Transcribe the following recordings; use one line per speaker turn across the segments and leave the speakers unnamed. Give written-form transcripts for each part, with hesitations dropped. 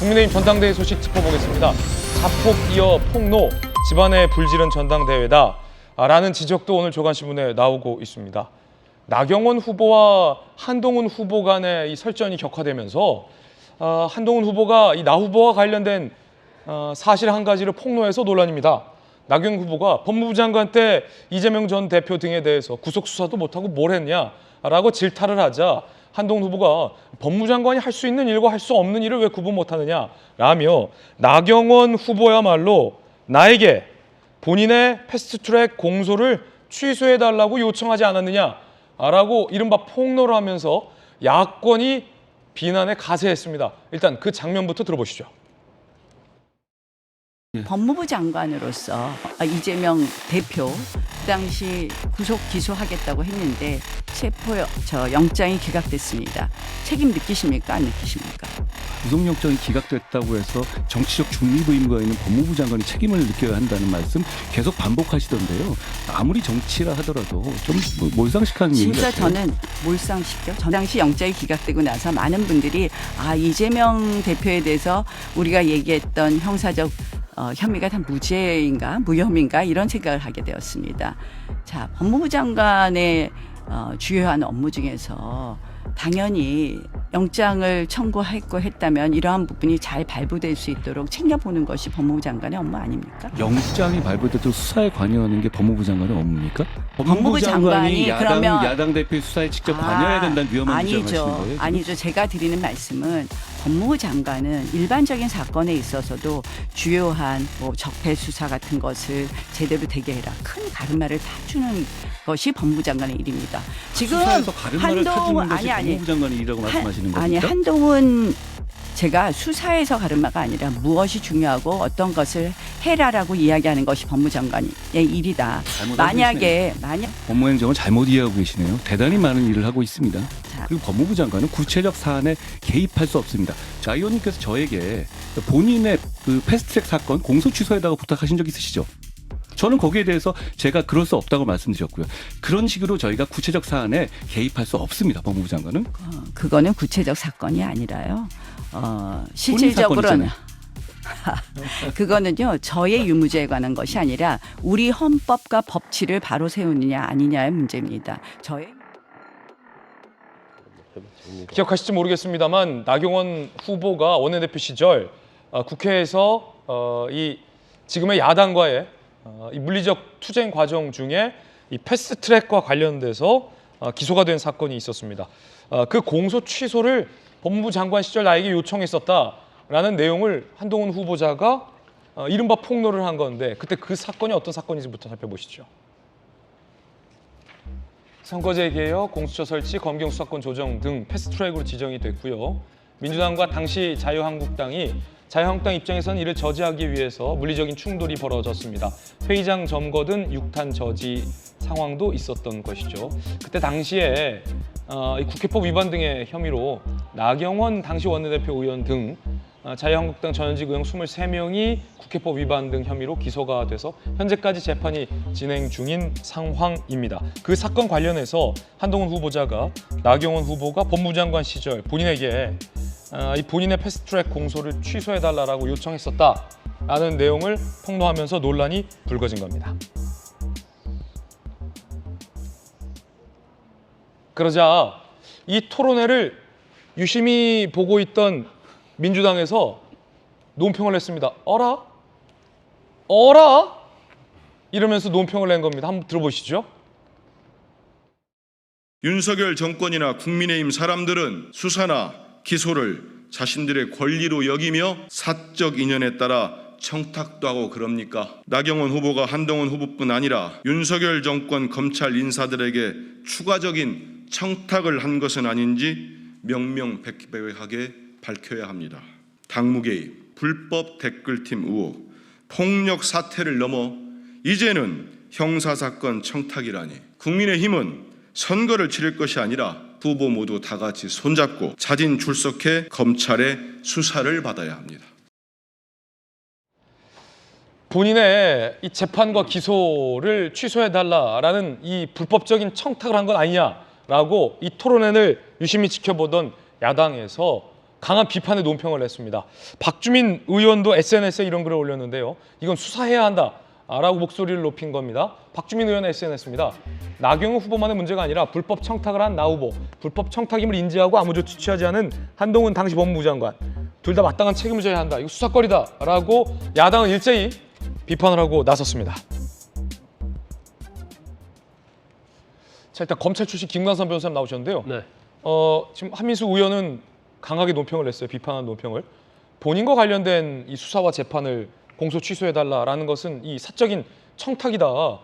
국민의힘 전당대회 소식 짚어보겠습니다. 자폭 이어 폭로, 집안의 불질은 전당대회다 라는 지적도 오늘 조간신문에 나오고 있습니다. 나경원 후보와 한동훈 후보 간의 이 설전이 격화되면서 한동훈 후보가 이 나 후보와 관련된 사실 한 가지를 폭로해서 논란입니다. 나경원 후보가 법무부 장관 때 이재명 전 대표 등에 대해서 구속 수사도 못하고 뭘 했냐라고 질타를 하자 한동훈 후보가 법무부 장관이 할 수 있는 일과 할 수 없는 일을 왜 구분 못하느냐라며 나경원 후보야말로 나에게 본인의 패스트트랙 공소를 취소해달라고 요청하지 않았느냐라고 이른바 폭로를 하면서 야권이 비난에 가세했습니다. 일단 그 장면부터 들어보시죠.
법무부 장관으로서 이재명 대표 그 당시 구속 기소하겠다고 했는데 영장이 기각됐습니다. 책임 느끼십니까? 안 느끼십니까?
구속영장이 기각됐다고 해서 정치적 중립 의무가 있는 법무부 장관이 책임을 느껴야 한다는 말씀 계속 반복하시던데요. 아무리 정치라 하더라도 좀 몰상식한 얘기
진짜
같아요.
저는 몰상식이요. 저 당시 영장이 기각되고 나서 많은 분들이 이재명 대표에 대해서 우리가 얘기했던 형사적 혐의가 다 무죄인가 무혐의인가 이런 생각을 하게 되었습니다. 자, 법무부 장관의 주요한 업무 중에서 당연히 영장을 청구했고 했다면 이러한 부분이 잘 발부될 수 있도록 챙겨보는 것이 법무부 장관의 업무 아닙니까?
영장이 발부돼도 수사에 관여하는 게 법무부 장관의 업무입니까?
법무부 장관이 그러면
야당 대표의 수사에 직접 관여해야 된다는 위험한 주장을 하시는 거예요? 지금?
아니죠. 제가 드리는 말씀은 법무부 장관은 일반적인 사건에 있어서도 주요한 적폐 수사 같은 것을 제대로 되게 해라. 큰 가르마를 타주는 것이 법무부 장관의 일입니다. 지금
수사에서 가르마를 타주는 것이
아니.
법무부 장관의 일이라고 말씀하시는 겁니까?
아니, 한동훈 제가 수사에서 가르마가 아니라 무엇이 중요하고 어떤 것을 해라라고 이야기하는 것이 법무장관의 일이다. 만약
법무행정을 잘못 이해하고 계시네요. 대단히 많은 일을 하고 있습니다. 그리고 법무부 장관은 구체적 사안에 개입할 수 없습니다. 자, 의원님께서 저에게 본인의 그 패스트트랙 사건 공소 취소에다가 부탁하신 적 있으시죠? 저는 거기에 대해서 제가 그럴 수 없다고 말씀드렸고요. 그런 식으로 저희가 구체적 사안에 개입할 수 없습니다. 법무부 장관은.
그거는 구체적 사건이 아니라요. 실질적으로는 그거는요. 저의 유무죄에 관한 것이 아니라 우리 헌법과 법치를 바로 세우느냐 아니냐의 문제입니다.
기억하실지 모르겠습니다만 나경원 후보가 원내대표 시절 국회에서 이 지금의 야당과의 이 물리적 투쟁 과정 중에 이 패스트트랙과 관련돼서 기소가 된 사건이 있었습니다. 그 공소 취소를 법무부 장관 시절 나에게 요청했었다라는 내용을 한동훈 후보자가 이른바 폭로를 한 건데 그때 그 사건이 어떤 사건인지부터 살펴보시죠. 선거제 개혁, 공수처 설치, 검경 수사권 조정 등 패스트트랙으로 지정이 됐고요. 민주당과 당시 자유한국당 입장에서는 이를 저지하기 위해서 물리적인 충돌이 벌어졌습니다. 회의장 점거 등 육탄 저지 상황도 있었던 것이죠. 그때 당시에 국회법 위반 등의 혐의로 나경원 당시 원내대표 의원 등 자유한국당 전현직 의원 23명이 국회법 위반 등 혐의로 기소가 돼서 현재까지 재판이 진행 중인 상황입니다. 그 사건 관련해서 한동훈 후보자가 나경원 후보가 법무부 장관 시절 본인에게 본인의 패스트트랙 공소를 취소해달라고 요청했었다라는 내용을 폭로하면서 논란이 불거진 겁니다. 그러자 이 토론회를 유심히 보고 있던 민주당에서 논평을 냈습니다. 어라? 이러면서 논평을 낸 겁니다. 한번 들어보시죠.
윤석열 정권이나 국민의힘 사람들은 수사나 기소를 자신들의 권리로 여기며 사적 인연에 따라 청탁도 하고 그럽니까? 나경원 후보가 한동훈 후보뿐 아니라 윤석열 정권 검찰 인사들에게 추가적인 청탁을 한 것은 아닌지 명명백백하게 밝혀야 합니다. 당무 개입, 불법 댓글팀 의혹, 폭력 사태를 넘어 이제는 형사사건 청탁이라니. 국민의힘은 선거를 치를 것이 아니라 후보 모두 다 같이 손잡고 자진 출석해 검찰의 수사를 받아야 합니다.
본인의 이 재판과 기소를 취소해달라라는 이 불법적인 청탁을 한 건 아니냐라고 이 토론회를 유심히 지켜보던 야당에서 강한 비판의 논평을 냈습니다. 박주민 의원도 SNS에 이런 글을 올렸는데요. 이건 수사해야 한다라고 목소리를 높인 겁니다. 박주민 의원의 SNS입니다. 나경원 후보만의 문제가 아니라 불법 청탁을 한 나 후보, 불법 청탁임을 인지하고 아무 조치 취하지 않은 한동훈 당시 법무부 장관, 둘 다 마땅한 책임을 져야 한다. 이거 수사거리다라고 야당은 일제히 비판을 하고 나섰습니다. 자, 일단 검찰 출신 김광선 변호사님 나오셨는데요.
네.
지금 한민수 의원은 강하게 논평을 냈어요. 비판한 논평을. 본인과 관련된 이 수사와 재판을 공소 취소해달라라는 것은 이 사적인 청탁이다.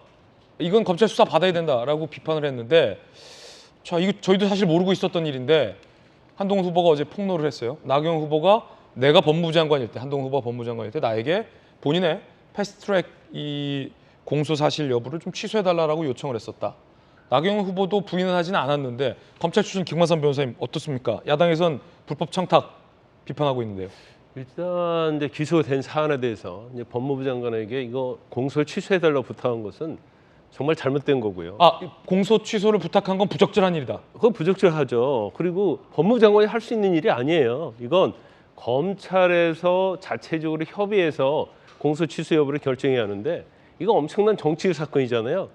이건 검찰 수사 받아야 된다라고 비판을 했는데, 자, 이거 저희도 사실 모르고 있었던 일인데 한동훈 후보가 어제 폭로를 했어요. 나경원 후보가 내가 법무부 장관일 때, 한동훈 후보가 법무부 장관일 때 나에게 본인의 패스트트랙 이 공소 사실 여부를 좀 취소해달라고 요청을 했었다. 나경원 후보도 부인은 하지는 않았는데 검찰 출신 김광선 변호사님 어떻습니까? 야당에선 불법 청탁 비판하고 있는데요.
일단 이제 기소된 사안에 대해서 이제 법무부 장관에게 이거 공소를 취소해달라고 부탁한 것은 정말 잘못된 거고요.
공소 취소를 부탁한 건 부적절한 일이다.
그건 부적절하죠. 그리고 법무부 장관이 할 수 있는 일이 아니에요. 이건 검찰에서 자체적으로 협의해서 공소 취소 여부를 결정해야 하는데 이거 엄청난 정치 사건이잖아요.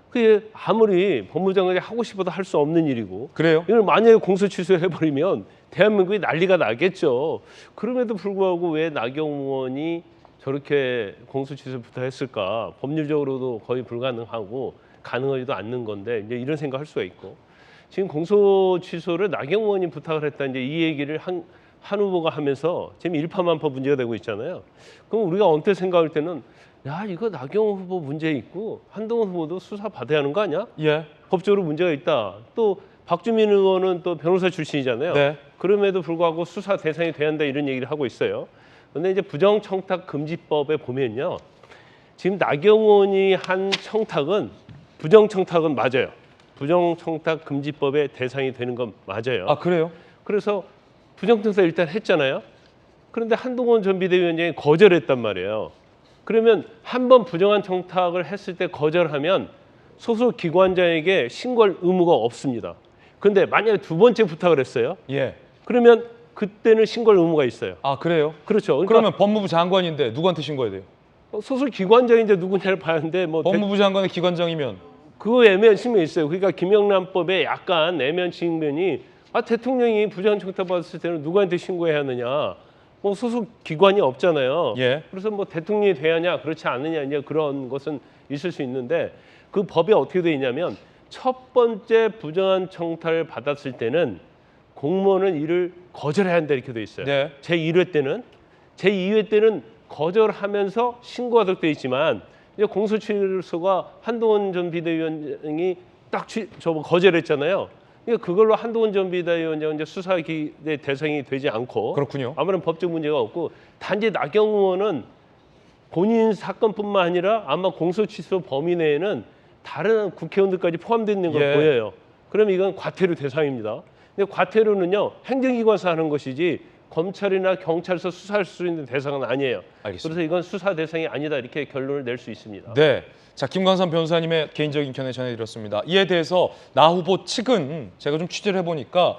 그게 아무리 법무부 장관이 하고 싶어도 할 수 없는 일이고.
그래요?
이걸 만약에 공소 취소해버리면 대한민국이 난리가 나겠죠. 그럼에도 불구하고 왜 나경원 의원이 저렇게 공소 취소 부탁했을까? 법률적으로도 거의 불가능하고 가능하지도 않는 건데 이제 이런 생각할 수가 있고 지금 공소 취소를 나경원 의원이 부탁을 했다 이제 이 얘기를 한 후보가 하면서 지금 일파만파 문제가 되고 있잖아요. 그럼 우리가 언뜻 생각할 때는 야 이거 나경원 후보 문제 있고 한동훈 후보도 수사 받아야 하는 거 아니야?
예.
법적으로 문제가 있다. 또 박주민 의원은 또 변호사 출신이잖아요.
네.
그럼에도 불구하고 수사 대상이 돼야 한다 이런 얘기를 하고 있어요. 그런데 이제 부정청탁금지법에 보면요, 지금 나경원이 한 청탁은 부정청탁은 맞아요. 부정청탁금지법의 대상이 되는 건 맞아요.
그래요?
그래서 부정청탁 일단 했잖아요. 그런데 한동훈 전 비대위원장이 거절했단 말이에요. 그러면 한 번 부정한 청탁을 했을 때 거절하면 소속 기관장에게 신고할 의무가 없습니다. 그런데 만약에 두 번째 부탁을 했어요.
예.
그러면 그때는 신고할 의무가 있어요.
그래요?
그렇죠. 그러니까
그러면 법무부 장관인데 누구한테 신고해야 돼요?
소속 기관장인데 누구냐를 봐야 하는데 뭐
법무부 장관의 기관장이면
그거 애매한 측면이 있어요. 그러니까 김영란법에 약간 애매한 측면이 대통령이 부정한 청탁 받았을 때는 누구한테 신고해야 하느냐. 뭐 소속 기관이 없잖아요.
예.
그래서 뭐 대통령이 돼야 하냐 그렇지 않느냐 이제 그런 것은 있을 수 있는데 그 법에 어떻게 돼 있냐면 첫 번째 부정한 청탁을 받았을 때는 공무원은 이를 거절해야 한다 이렇게 돼 있어요.
네.
제1회 때는 거절하면서 신고하도록 돼 있지만 이제 공소 취소가 한동훈 전 비대위원장이 딱 거절했잖아요. 그러니까 그걸로 한동훈 전 비대위원장은 이제 수사의 대상이 되지 않고
그렇군요.
아무런 법적 문제가 없고 단지 나경원 의원은 본인 사건뿐만 아니라 아마 공소 취소 범위 내에는 다른 국회의원들까지 포함되어 있는 걸
예.
보여요. 그럼 이건 과태료 대상입니다. 근데 과태료는요 행정기관에서 하는 것이지 검찰이나 경찰에서 수사할 수 있는 대상은 아니에요.
알겠습니다.
그래서 이건 수사 대상이 아니다 이렇게 결론을 낼 수 있습니다.
네. 자, 김광선 변호사님의 개인적인 견해 전해드렸습니다. 이에 대해서 나 후보 측은 제가 좀 취재를 해보니까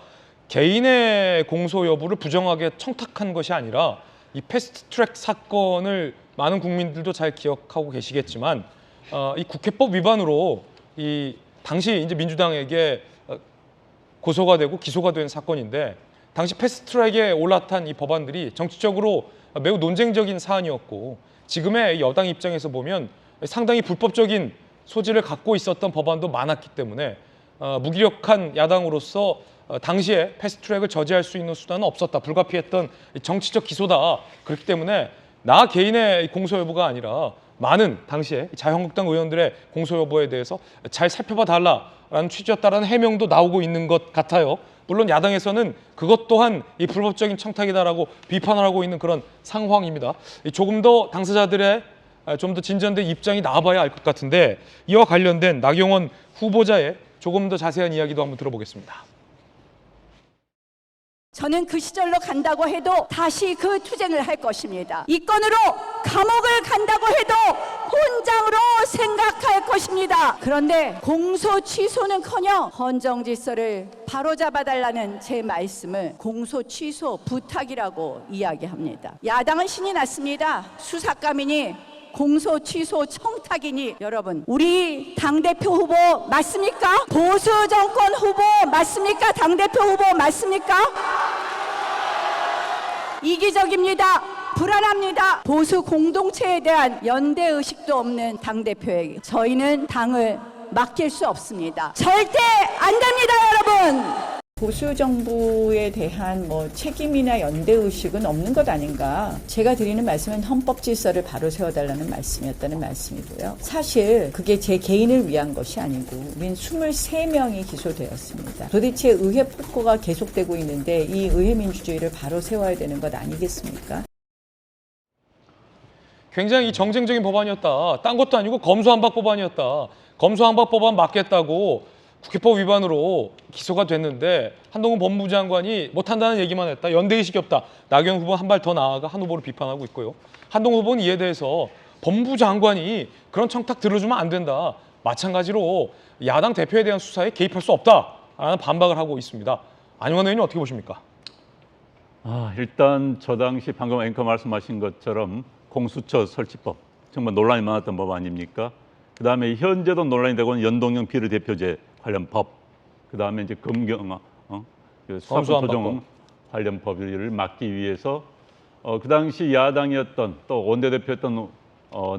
개인의 공소 여부를 부정하게 청탁한 것이 아니라 이 패스트트랙 사건을 많은 국민들도 잘 기억하고 계시겠지만 이 국회법 위반으로 이 당시 이제 민주당에게 고소가 되고 기소가 된 사건인데 당시 패스트트랙에 올라탄 이 법안들이 정치적으로 매우 논쟁적인 사안이었고 지금의 여당 입장에서 보면 상당히 불법적인 소지를 갖고 있었던 법안도 많았기 때문에 무기력한 야당으로서 당시에 패스트트랙을 저지할 수 있는 수단은 없었다. 불가피했던 정치적 기소다. 그렇기 때문에 나 개인의 공소 여부가 아니라 많은 당시에 자유한국당 의원들의 공소 여부에 대해서 잘 살펴봐 달라라는 취지였다라는 해명도 나오고 있는 것 같아요. 물론 야당에서는 그것 또한 이 불법적인 청탁이다라고 비판을 하고 있는 그런 상황입니다. 조금 더 당사자들의 좀 더 진전된 입장이 나와봐야 알 것 같은데 이와 관련된 나경원 후보자의 조금 더 자세한 이야기도 한번 들어보겠습니다.
저는 그 시절로 간다고 해도 다시 그 투쟁을 할 것입니다. 이 건으로 감옥을 간다고 해도 훈장으로 생각할 것입니다. 그런데 공소 취소는커녕 헌정 질서를 바로잡아달라는 제 말씀을 공소 취소 부탁이라고 이야기합니다. 야당은 신이 났습니다. 수사감이니 공소 취소 청탁이니 여러분 우리 당대표 후보 맞습니까? 보수 정권 후보 맞습니까? 당대표 후보 맞습니까? 이기적입니다. 불안합니다. 보수 공동체에 대한 연대의식도 없는 당대표에게 저희는 당을 맡길 수 없습니다. 절대 안 됩니다, 여러분.
보수 정부에 대한 책임이나 연대 의식은 없는 것 아닌가. 제가 드리는 말씀은 헌법 질서를 바로 세워달라는 말씀이었다는 말씀이고요. 사실 그게 제 개인을 위한 것이 아니고 우린 23명이 기소되었습니다. 도대체 의회 폭거가 계속되고 있는데 이 의회 민주주의를 바로 세워야 되는 것 아니겠습니까?
굉장히 정쟁적인 법안이었다. 딴 것도 아니고 검수한박 법안이었다. 검수한박 법안 막겠다고 국회법 위반으로 기소가 됐는데 한동훈 법무부 장관이 못한다는 얘기만 했다. 연대의식이 없다. 나경원 후보는 한 발 더 나아가 한 후보를 비판하고 있고요. 한동훈 후보는 이에 대해서 법무부 장관이 그런 청탁 들어주면 안 된다. 마찬가지로 야당 대표에 대한 수사에 개입할 수 없다라는 반박을 하고 있습니다. 안영환 의원님 어떻게 보십니까?
일단 저 당시 방금 앵커 말씀하신 것처럼 공수처 설치법 정말 논란이 많았던 법 아닙니까? 그다음에 현재도 논란이 되고 있는 연동형 비례대표제 관련 법, 그다음에 이제 검경 수사권 조정 관련 법을 막기 위해서 그 당시 야당이었던 또 원내대표였던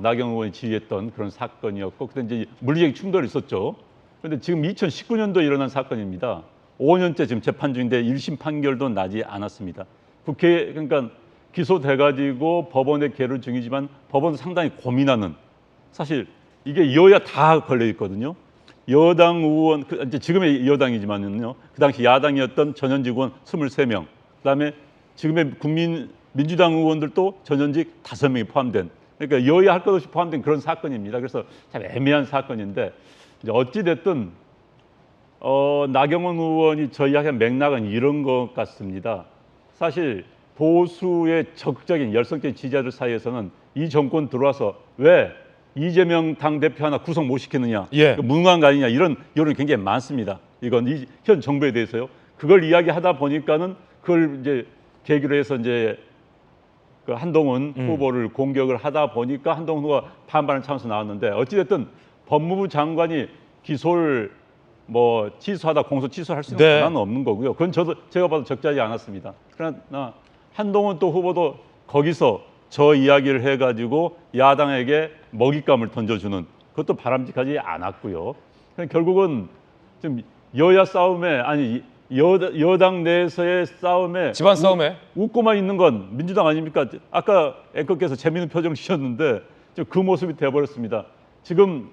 나경원 의원이 지휘했던 그런 사건이었고 그때 이제 물리적 충돌이 있었죠. 그런데 지금 2019년도에 일어난 사건입니다. 5년째 지금 재판 중인데 1심 판결도 나지 않았습니다. 국회 그러니까 기소돼가지고 법원에 계류 중이지만 법원도 상당히 고민하는 사실 이게 여야 다 걸려 있거든요. 여당 의원, 이제 지금의 여당이지만요. 그 당시 야당이었던 전현직 의원 23명, 그다음에 지금의 민주당 의원들도 전현직 5명이 포함된, 그러니까 여야 할 것 없이 포함된 그런 사건입니다. 그래서 참 애매한 사건인데 이제 어찌 됐든 나경원 의원이 저 이야기한 맥락은 이런 것 같습니다. 사실 보수의 적극적인 열성적인 지지자들 사이에서는 이 정권 들어와서 왜 이재명 당대표 하나 구속 못 시켰느냐, 무능한 거 아니냐 이런 여론이 굉장히 많습니다. 이건 현 정부에 대해서요. 그걸 이야기하다 보니까는 그걸 이제 계기로 해서 이제 그 한동훈 후보를 공격을 하다 보니까 한동훈 후보가 반발하는 차원에서 나왔는데 어찌됐든 법무부 장관이 기소를 취소하다 공소 취소할 수 있는 권한은 없는 거고요. 그건 제가 봐도 적절하지 않았습니다. 그러나 한동훈 또 후보도 거기서 저 이야기를 해가지고 야당에게 먹잇감을 던져주는 그것도 바람직하지 않았고요. 결국은 좀 여야 싸움에 여당 내에서의 싸움에
집안 싸움에
웃고만 있는 건 민주당 아닙니까? 아까 앵커께서 재미있는 표정 지셨는데 그 모습이 돼버렸습니다. 지금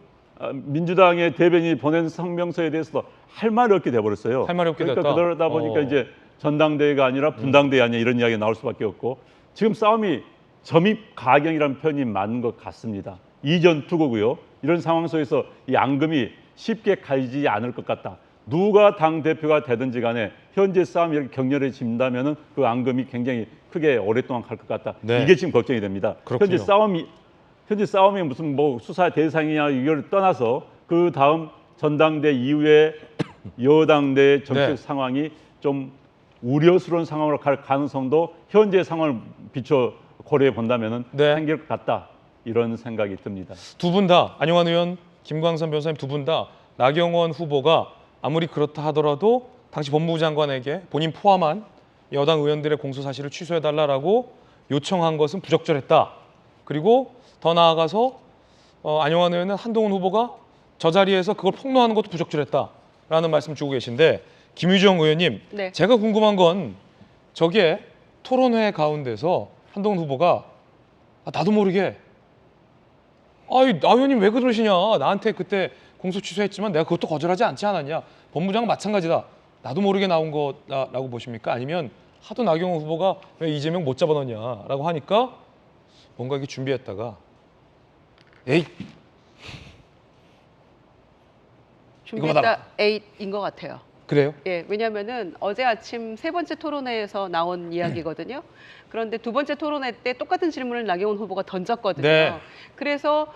민주당의 대변인이 보낸 성명서에 대해서도 할 말이 없게 돼버렸어요.
할 말이 없게 됐다.
그러다 보니까 이제 전당대회가 아니라 분당대회 아니냐 이런 이야기가 나올 수밖에 없고 지금 싸움이 점입 가경이라는 표현이 맞는 것 같습니다. 이전 투고고요. 이런 상황 속에서 이 앙금이 쉽게 가지 않을 것 같다. 누가 당대표가 되든지 간에 현재 싸움이 이렇게 격렬해진다면 그 앙금이 굉장히 크게 오랫동안 갈 것 같다.
네.
이게 지금 걱정이 됩니다.
그렇군요.
현재 싸움이 무슨 수사 대상이냐 이걸 떠나서 그 다음 전당대 이후에 여당 내 정책 상황이 좀 우려스러운 상황으로 갈 가능성도 현재 상황을 비춰 고려해 본다면은 생길 것 같다 이런 생각이 듭니다.
두 분 다 안영환 의원, 김광선 변호사님 두 분 다 나경원 후보가 아무리 그렇다 하더라도 당시 법무부 장관에게 본인 포함한 여당 의원들의 공소 사실을 취소해달라고 요청한 것은 부적절했다. 그리고 더 나아가서 안영환 의원은 한동훈 후보가 저 자리에서 그걸 폭로하는 것도 부적절했다라는 말씀 주고 계신데 김유정 의원님, 제가 궁금한 건 저게 토론회 가운데서 한동훈 후보가 나도 모르게 나 의원님 왜 그러시냐, 나한테 그때 공소 취소했지만 내가 그것도 거절하지 않지 않았냐, 법무부장은 마찬가지다, 나도 모르게 나온 거라고 보십니까? 아니면 하도 나경원 후보가 왜 이재명 못 잡아넣냐라고 하니까 뭔가 이렇게 준비했다가
준비했다 8인 것 같아요.
그래요?
예, 왜냐하면은 어제 아침 세 번째 토론회에서 나온 이야기거든요. 그런데 두 번째 토론회 때 똑같은 질문을 나경원 후보가 던졌거든요.
네.
그래서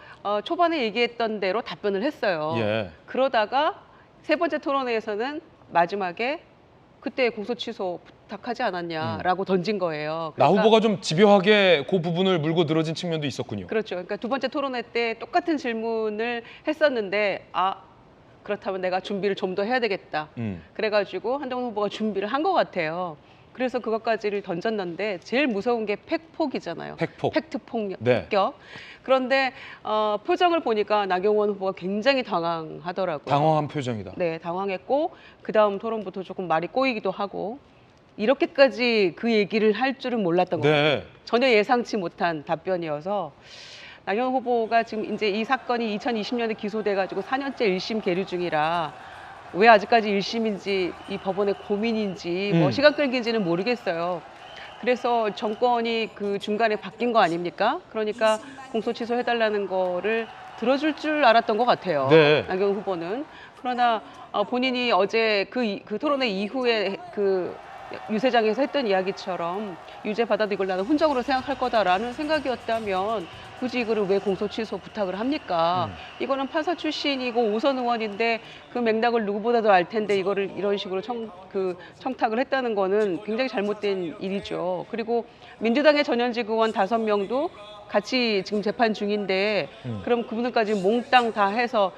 초반에 얘기했던 대로 답변을 했어요.
예.
그러다가 세 번째 토론회에서는 마지막에 그때 공소 취소 부탁하지 않았냐라고 던진 거예요.
나
그러니까
후보가 좀 집요하게 그 부분을 물고 늘어진 측면도 있었군요.
그렇죠. 그러니까 두 번째 토론회 때 똑같은 질문을 했었는데 그렇다면 내가 준비를 좀 더 해야 되겠다. 그래가지고 한동훈 후보가 준비를 한 것 같아요. 그래서 그것까지를 던졌는데 제일 무서운 게 팩폭이잖아요.
팩폭.
팩트 폭격.
네.
그런데 표정을 보니까 나경원 후보가 굉장히 당황하더라고요.
당황한 표정이다.
네, 당황했고 그 다음 토론부터 조금 말이 꼬이기도 하고 이렇게까지 그 얘기를 할 줄은 몰랐던 것 같아요.
네.
전혀 예상치 못한 답변이어서 나경원 후보가 지금 이제 이 사건이 2020년에 기소돼가지고 4년째 1심 계류 중이라 왜 아직까지 1심인지 이 법원의 고민인지 뭐 시간 끌기인지는 모르겠어요. 그래서 정권이 그 중간에 바뀐 거 아닙니까? 그러니까 공소 취소해달라는 거를 들어줄 줄 알았던 것 같아요.
네.
나경원 후보는. 그러나 본인이 어제 그 토론회 이후에 그 유세장에서 했던 이야기처럼 유죄 받아도 이걸 나는 훈정으로 생각할 거다라는 생각이었다면 굳이 이거를 왜 공소 취소 부탁을 합니까? 이거는 판사 출신이고 5선 의원인데 그 맥락을 누구보다도 알 텐데 이거를 이런 식으로 청탁을 했다는 거는 굉장히 잘못된 일이죠. 그리고 민주당의 전현직 의원 5명도 같이 지금 재판 중인데 그럼 그분들까지 몽땅 다 해서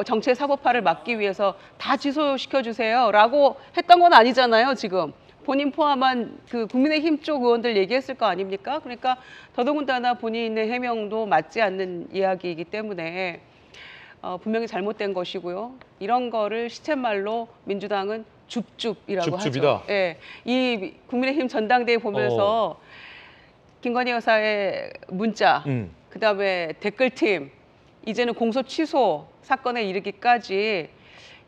정치의 사법화를 막기 위해서 다 취소시켜 주세요라고 했던 건 아니잖아요, 지금. 본인 포함한 그 국민의힘 쪽 의원들 얘기했을 거 아닙니까? 그러니까 더더군다나 본인의 해명도 맞지 않는 이야기이기 때문에 분명히 잘못된 것이고요. 이런 거를 시쳇말로 민주당은 줍줍이라고
줍줍이다.
하죠. 예, 이 국민의힘 전당대회 보면서 김건희 여사의 문자, 그다음에 댓글팀, 이제는 공소 취소 사건에 이르기까지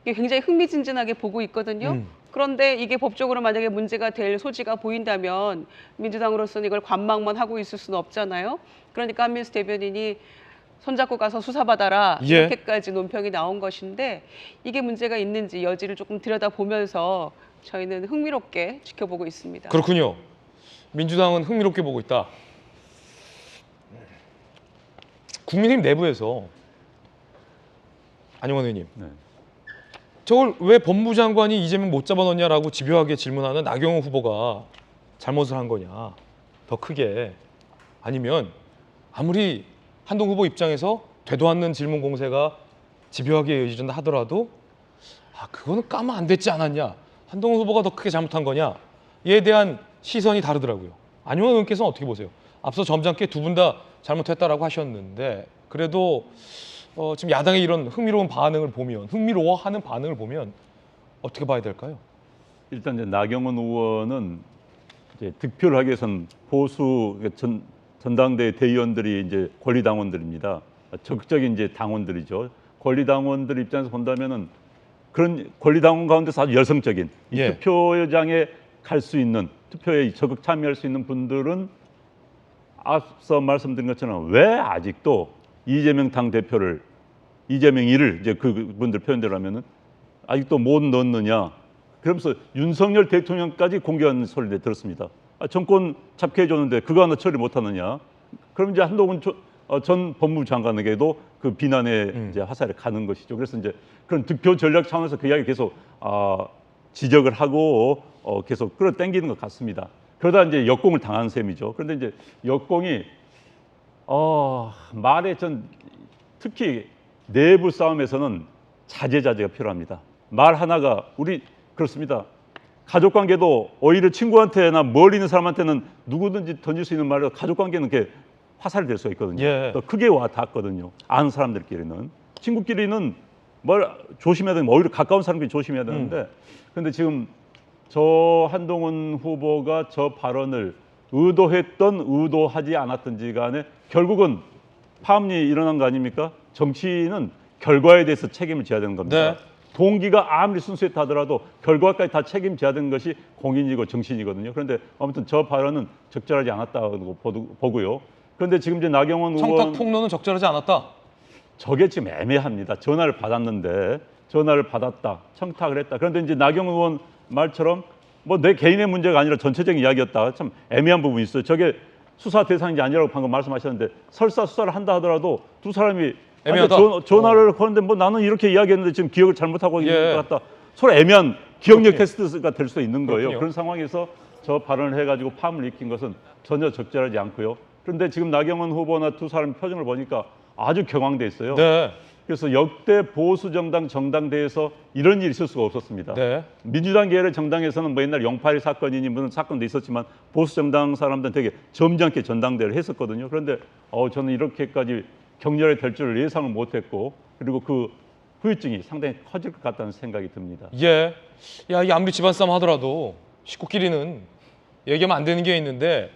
이게 굉장히 흥미진진하게 보고 있거든요. 그런데 이게 법적으로 만약에 문제가 될 소지가 보인다면 민주당으로서는 이걸 관망만 하고 있을 수는 없잖아요. 그러니까 한민수 대변인이 손잡고 가서 수사받아라
예.
이렇게까지 논평이 나온 것인데 이게 문제가 있는지 여지를 조금 들여다보면서 저희는 흥미롭게 지켜보고 있습니다.
그렇군요. 민주당은 흥미롭게 보고 있다. 국민의힘 내부에서 안용환 의원님,
네.
저걸 왜 법무부 장관이 이재명 못 잡아넣냐라고 집요하게 질문하는 나경원 후보가 잘못을 한 거냐, 더 크게. 아니면 아무리 한동훈 후보 입장에서 되도 않는 질문 공세가 집요하게 이어진다 하더라도 그거는 까면 안 됐지 않았냐, 한동훈 후보가 더 크게 잘못한 거냐에 대한 시선이 다르더라고요. 안용환 의원께서는 어떻게 보세요? 앞서 점잖게 두 분 다 잘못했다라고 하셨는데 그래도 지금 야당의 이런 흥미로워하는 반응을 보면 어떻게 봐야 될까요?
일단 이제 나경원 의원은 이제 득표를 하기 위해선 보수 전당대회 대의원들이 이제 권리당원들입니다. 적극적인 이제 당원들이죠. 권리당원들 입장에서 본다면은 그런 권리당원 가운데서 아주 열성적인 이
예.
투표장에 갈 수 있는, 투표에 적극 참여할 수 있는 분들은 앞서 말씀드린 것처럼 왜 아직도 이재명 당대표를, 이재명이를 이제 그분들 표현대로 하면은 아직도 못 넣느냐, 그러면서 윤석열 대통령까지 공개하는 소리를 들었습니다. 정권 잡게 해줬는데 그거 하나 처리 못하느냐. 그럼 이제 한동훈 전 법무부 장관에게도 그 비난의 이제 화살이 가는 것이죠. 그래서 이제 그런 득표 전략 차원에서 그 이야기 계속 지적을 하고 계속 끌어당기는 것 같습니다. 그러다 이제 역공을 당한 셈이죠. 그런데 이제 역공이 말에 특히 내부 싸움에서는 자제가 필요합니다. 말 하나가 그렇습니다. 가족 관계도 오히려 친구한테나 멀리 있는 사람한테는 누구든지 던질 수 있는 말로 가족 관계는 이렇게 화살이 될 수가 있거든요.
예.
더 크게 와 닿거든요. 아는 사람들끼리는. 친구끼리는 뭘 조심해야 되는, 오히려 가까운 사람끼리 조심해야 되는데 근데 지금 저 한동훈 후보가 저 발언을 의도했던 의도하지 않았던지 간에 결국은 파업이 일어난 거 아닙니까? 정치는 결과에 대해서 책임을 져야 되는 겁니다.
네.
동기가 아무리 순수했다 하더라도 결과까지 다 책임져야 되는 것이 공인이고 정신이거든요. 그런데 아무튼 저 발언은 적절하지 않았다고 보고요. 그런데 지금 이제 나경원 의원
청탁 폭로는 적절하지 않았다.
저게 지금 애매합니다. 전화를 받았는데 전화를 받았다, 청탁을 했다. 그런데 이제 나경원 의원 말처럼 뭐 내 개인의 문제가 아니라 전체적인 이야기였다. 참 애매한 부분이 있어요. 저게 수사 대상이 아니라고 방금 말씀하셨는데 설사 수사를 한다 하더라도 두 사람이
애매하다.
전화를 거는데 뭐 나는 이렇게 이야기했는데 지금 기억을 잘못하고 있는
예.
것 같다. 서로 애매한 기억력
그렇군요.
테스트가 될 수 있는 거예요.
그렇군요.
그런 상황에서 저 발언을 해가지고 파문을 일으킨 것은 전혀 적절하지 않고요. 그런데 지금 나경원 후보나 두 사람 표정을 보니까 아주 격앙돼 있어요.
네.
그래서 역대 보수 정당 정당대에서 이런 일이 있을 수가 없었습니다.
네.
민주당 계열의 정당에서는 뭐 옛날 082 사건이니 무슨 사건도 있었지만 보수 정당 사람들은 되게 점잖게 전당대회를 했었거든요. 그런데 저는 이렇게까지 격렬히 될 줄을 예상을 못했고 그리고 그 후유증이 상당히 커질 것 같다는 생각이 듭니다.
예. 야, 이 아무리 집안 싸움 하더라도 식구끼리는 얘기하면 안 되는 게 있는데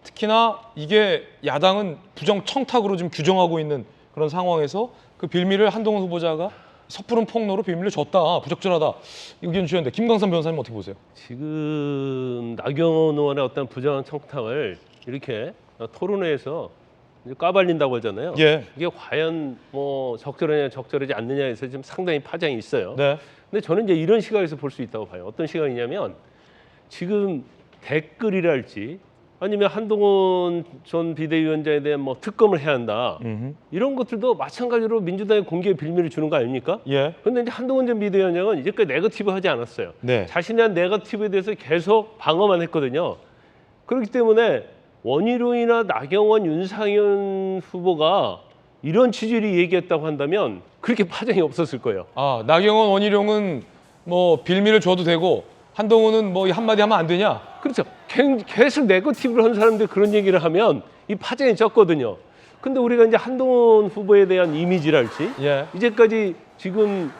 특히나 이게 야당은 부정 청탁으로 지금 규정하고 있는 그런 상황에서 그 빌미를 한동훈 후보자가 섣부른 폭로로 빌미를 줬다, 부적절하다 의견 주셨는데 김광선 변호사님 어떻게 보세요?
지금 나경원 의원의 어떤 부정한 청탁을 이렇게 토론회에서 이제 까발린다고 하잖아요.
예.
이게 과연 뭐 적절하냐 적절하지 않느냐에서 지금 상당히 파장이 있어요.
네.
근데 저는 이제 이런 시각에서 볼 수 있다고 봐요. 어떤 시각이냐면 지금 댓글이랄지 아니면 한동훈 전 비대위원장에 대한 뭐 특검을 해야 한다. 이런 것들도 마찬가지로 민주당의 공개 빌미를 주는 거 아닙니까?
예.
그런데 이제 한동훈 전 비대위원장은 이제까지 네거티브 하지 않았어요.
네.
자신의 한 네거티브에 대해서 계속 방어만 했거든요. 그렇기 때문에 원희룡이나 나경원, 윤상현 후보가 이런 취지를 얘기했다고 한다면 그렇게 파장이 없었을 거예요.
아, 나경원, 원희룡은 뭐 빌미를 줘도 되고 한동훈은 뭐 한마디 하면 안 되냐?
그렇죠. 계속 네거티브를 한 사람들 그런 얘기를 하면 이 파장이 적거든요. 근데 우리가 이제 한동훈 후보에 대한 이미지랄지
예.
이제까지 지금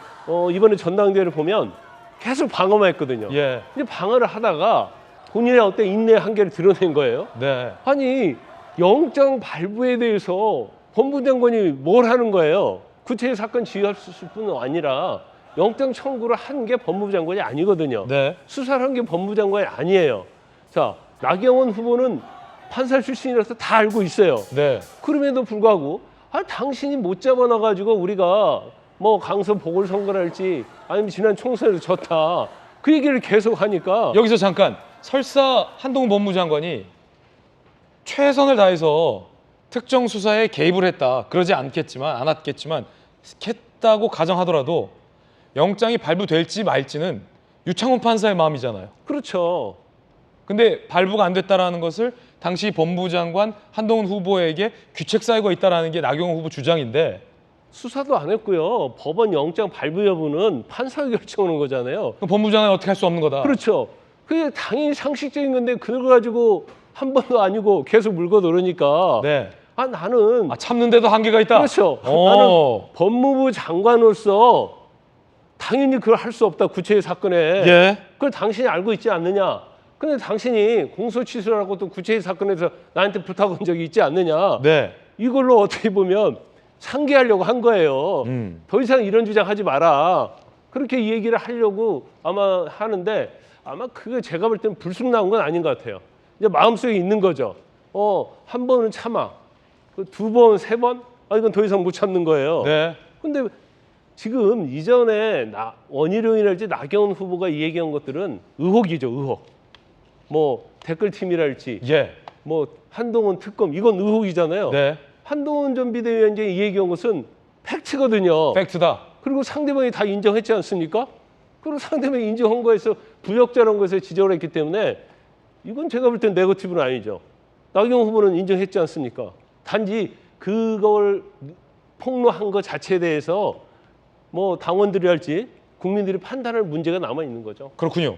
이번에 전당대회를 보면 계속 방어만 했거든요.
예.
근데 방어를 하다가 본인의 어떤 인내 한계를 드러낸 거예요.
네.
아니 영장 발부에 대해서 법무부 장관이 뭘 하는 거예요? 구체의 사건 지휘했을 뿐 아니라 영장 청구를 한 게 법무부 장관이 아니거든요.
네.
수사를 한 게 법무부 장관이 아니에요. 자, 나경원 후보는 판사 출신이라서 다 알고 있어요.
네.
그럼에도 불구하고 당신이 못 잡아놔가지고 우리가 뭐 강서 보궐선거랄지 아니면 지난 총선에서 졌다. 그 얘기를 계속 하니까
여기서 잠깐 설사 한동훈 법무부 장관이 최선을 다해서 특정 수사에 개입을 했다. 그러지 않았겠지만 했다고 가정하더라도 영장이 발부될지 말지는 유창훈 판사의 마음이잖아요.
그렇죠.
근데 발부가 안 됐다라는 것을 당시 법무부 장관 한동훈 후보에게 귀책 사유가 있다라는 게 나경원 후보 주장인데
수사도 안 했고요. 법원 영장 발부 여부는 판사가 결정하는 거잖아요.
그럼 법무부 장관이 어떻게 할 수 없는 거다.
그렇죠. 그게 당연히 상식적인 건데 그걸 가지고 한 번도 아니고 계속 물고 늘으니까
네.
나는
참는데도 한계가 있다.
그렇죠.
오.
나는 법무부 장관으로서 당연히 그걸 할 수 없다. 구체의 사건에.
예.
그걸 당신이 알고 있지 않느냐. 근데 당신이 공소 취소라고 또 구체의 사건에서 나한테 부탁 온 적이 있지 않느냐.
네.
이걸로 어떻게 보면 상기하려고 한 거예요. 더 이상 이런 주장하지 마라. 그렇게 이 얘기를 하려고 아마 하는데 아마 그게 제가 볼 때는 불쑥 나온 건 아닌 것 같아요. 이제 마음속에 있는 거죠. 한 번은 참아. 두 번, 세 번? 이건 더 이상 못 참는 거예요.
네.
근데 지금 이전에 원희룡이랄지 나경원 후보가 이 얘기한 것들은 의혹이죠, 의혹. 뭐 댓글팀이랄지,
예.
뭐 한동훈 특검 이건 의혹이잖아요.
네.
한동훈 전 비대위원장이 이 얘기한 것은 팩트거든요.
팩트다.
그리고 상대방이 다 인정했지 않습니까? 그리고 상대방이 인정한 거에서 부적절한 것에 지적을 했기 때문에 이건 제가 볼 땐 네거티브는 아니죠. 나경원 후보는 인정했지 않습니까? 단지 그걸 폭로한 것 자체에 대해서 뭐 당원들이랄지 국민들이 판단할 문제가 남아 있는 거죠.
그렇군요.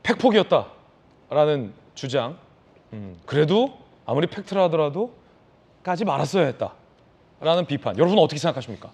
팩폭이었다라는 주장. 그래도 아무리 팩트라 하더라도 까지 말았어야 했다라는 비판. 여러분 어떻게 생각하십니까?